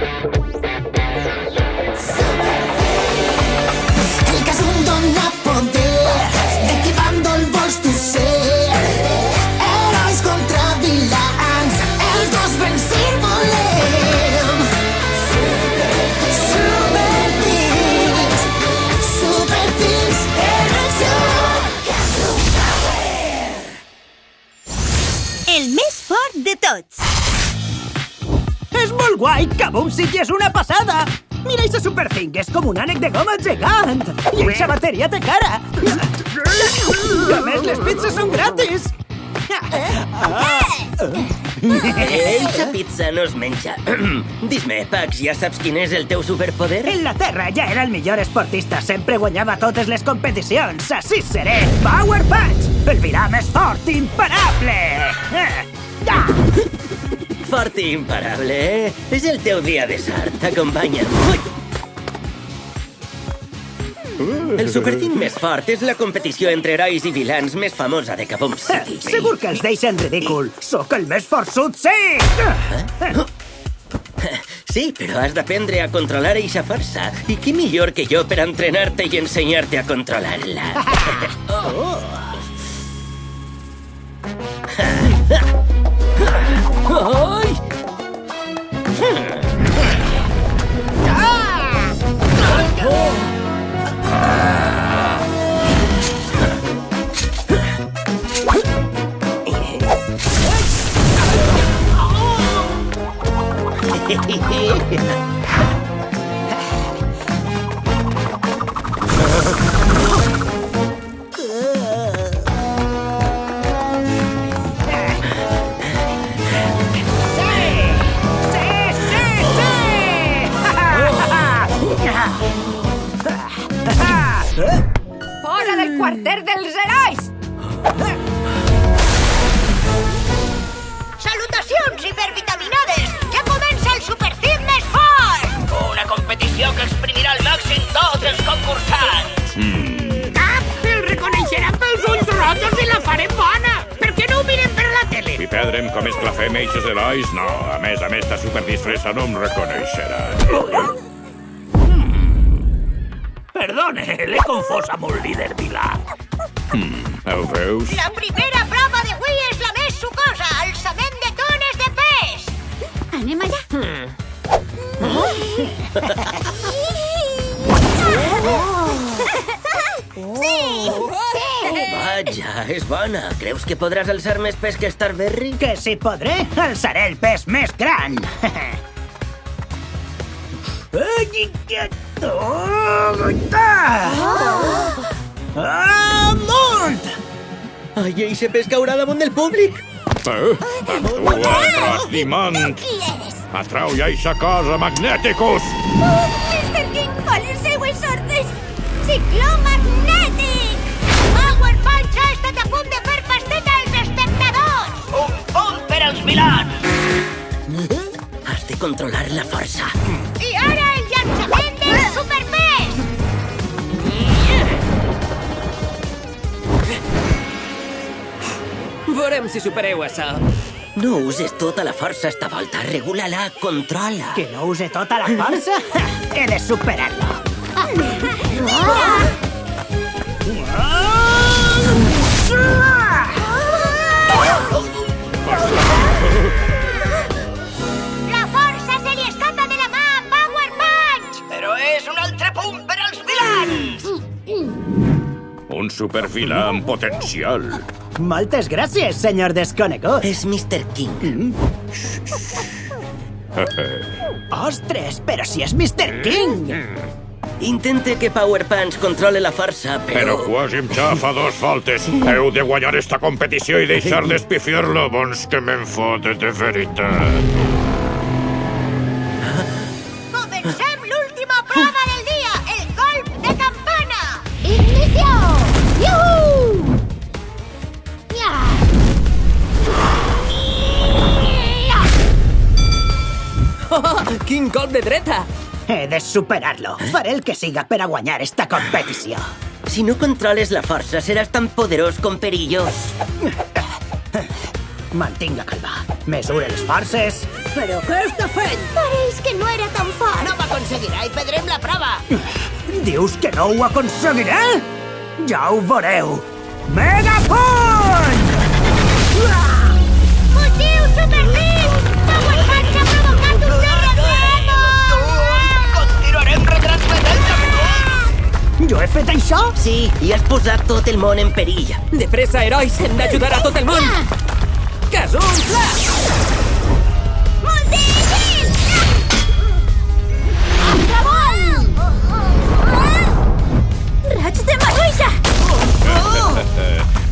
El que és un dona poder, de qui bàndol vols tu ser? Herois contra vilans, els dos vencir volem. Super Teams, Energy Power. El més fort de tots. És molt guai! Kaboom City és una passada! Mira, aquesta Super Thing és com un ànec de goma gegant! I aquesta bateria té cara! I a més, les pizzas són gratis! Eixa pizza no es menja. Dis-me, Pax, ja saps quin és el teu superpoder? En la Terra ja era el millor esportista, sempre guanyava totes les competicions. Així seré! Power Punch! El virà més fort i imparable! Fort i imparable, eh? És el teu dia de sort. Acompanya'm. Ui! El Superteam més fort és la competició entre herois i vilans més famosa de Kaboom City. Segur que els deixen ridícul. Sóc el més forçut, sí! Sí, però has d'aprendre a controlar eixa força. I qui millor que jo per entrenar-te i ensenyar-te a controlar-la. Ai! Fora del quarter dels herois! Salutacions hipervitaminades! Ja comença el Superteam més fort! Una competició que exprimirà al màxim tots els concursants! El reconeixeran pels ulls rojos i la farem bona! Per què no ho miren per la tele? Si perdrem com esclafem eixos herois, no. A més, esta superdisfressa no em reconeixerà. Perdone, l'he confós amb un líder vilà. Ho veus? La primera prova d'avui és la més sucosa, alçament de tones de pes! Anem allà. Vaja, és bona. Creus que podràs alçar més pes que Starberry? Que si podré, alçaré el pes més gran. Amunt! Ai, eixe pes caurà damunt del públic. Actua, trasdimant! Qui eres? Atrau ja eixa cosa, Magneticus! Mr. King fa les seues ordres! Cicló magnètic! Power Punch ha estat a punt de fer pasteta als espectadors! Un punt per als vilans! Has de controlar la força. I ara el llançament del superpes! Veurem si supereu això. No uses tota la força esta volta. Regula-la, controla. Que no use tota la força? He de superar-lo. La força se li escapa de la mà a Power Punch! Però és un altre punt per als vilans! Un supervilà amb potencial. Moltes gràcies, senyor desconegut. És Mr. King. Ostres, però si és Mr. King! Intente que Power Punch controle la força, Però però... quasi em xafa dos faltes. Heu de guanyar esta competició i deixar d'espifiar-lo, bons que me'n fote de veritat. Comencem l'última prova del dia, el golf de campana! Ignició! Iuhu! Ja! Quin colp de dreta! He de superar-lo. Faré el que siga per a guanyar esta competició. Si no controles la força, seràs tan poderós com perillós. Mantinc la calma. Mesure les forces. Però què està fent? Pareix que no era tan aconseguirà i perdrem la prova. Dius que no ho aconseguiré? Ja ho veureu. Megapunt! Motiu Superfit! Power Punch ha provocat un terratrèmol! Continuarem retransmetent. Jo he fet això? Sí, i has posat tot el món en perill. De pressa, herois! Hem d'ajudar a tot el món! Kazum Flash! Multigis! Acabol! Raig de Maruixa!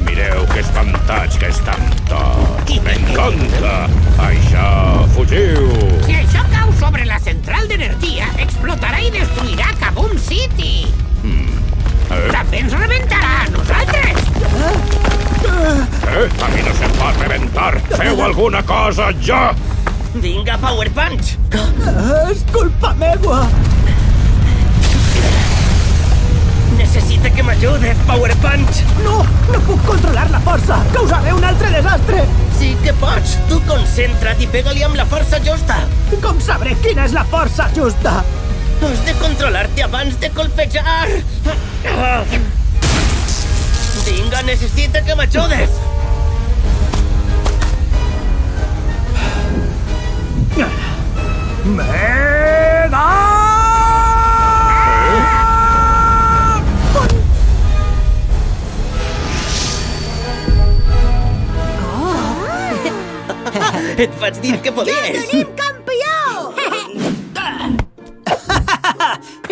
Mireu que espantats que estan tots. M'encanta! Això, fugiu! Si això cau sobre la central d'energia, explotarà i destruirà Kaboom City. També ens rebentarà a nosaltres. A mi no se'm pot rebentar! Feu alguna cosa ja! Vinga, Power Punch! És culpa meua! Necessita que m'ajudes, Power Punch! No, no puc controlar la força! Causaré un altre desastre! Sí que pots! Tu concentra't i pega-li amb la força justa! Com sabré quina és la força justa? Has de controlar-te abans de colpejar! Vinga, necessita que m'ajudes! Mega! Et vaig dir que podies! Tenim campió!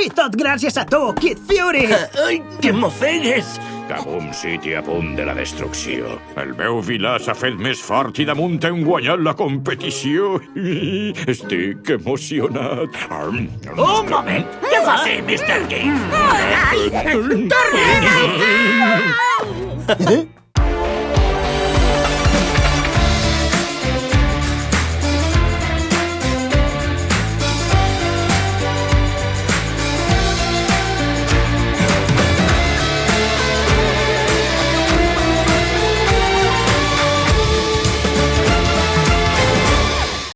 I tot gràcies a tu, Kid Fury! Ai, que m'ofegues! Kaboom City a punt de la destrucció. El meu vilà s'ha fet més fort i damunt hem guanyat la competició. Estic emocionat. Un moment! Què fa ser, Mr. King? Tornem!